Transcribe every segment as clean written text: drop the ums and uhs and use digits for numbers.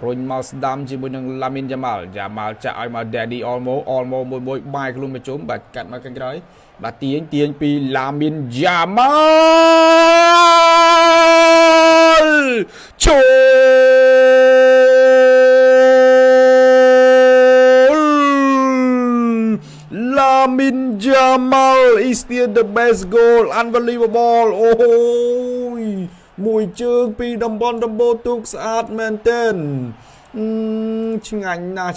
រុញមកស្ដាំជាមួយនឹងឡាមីនយ៉ាម៉ាល់ចាក់ឲ្យមក Daddy Olmo មួយបាយខ្លួនមកជុំបាទកាត់មកខាងក្រោយបាទទាញពីឡាមីនយ៉ាម៉ាល់ចូលLamin Jamal is still the best goal unbelievable អូយមួយជើងពីតំបន់ដំបូលទូកស្អាតមែនទែនឆ្ងាញ់ណា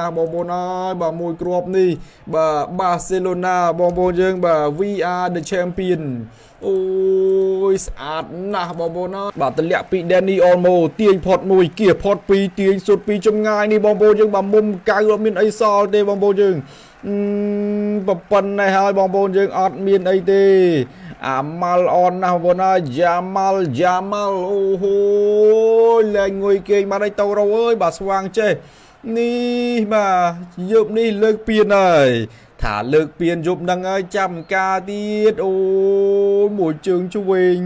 ស់បងប្អូនអើយបាទមួយគ្រាប់នេះបាទ Barcelona បងប្អូនយើងបាទ we are the champion អូយស្អាតណាស់បងប្អូនអើយបាទតម្លាក់ពី Dani Olmo ទាញផុតមួយគៀផុតពីរទាញសុទ្ធពីចម្ងាយនេះបងប្អូនយើងបាទមុំកៅអត់មានអីសល់ទេបងប្អូនយើងប្រប៉ុណ្ណេះហើយបងប្អូនយើងអត់មានអីទេអាម៉ាល់អនណាស់បងប្អូនអើយយ៉ាម៉ាល់អូហូលែងងុយគេងបាត់ហើយតោរោអើយបាទស្វាងចេះនេះបាទយប់នេះលើកពៀនហើយថាលើកពៀនយប់ហ្នឹងហើយចាំការទៀតអូយមួយជើងឆ្វេង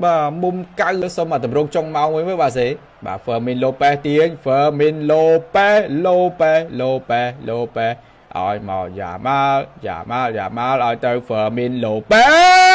បាទមុំកៅសុំអាតម្រងចុងម៉ោងមួយមើលបាទសេបាទ Fermin Lopez ទាញ Fermin Lopez ឲ្យមកយ៉ាម៉ាល់ឲ្យទៅ Fermin Lopez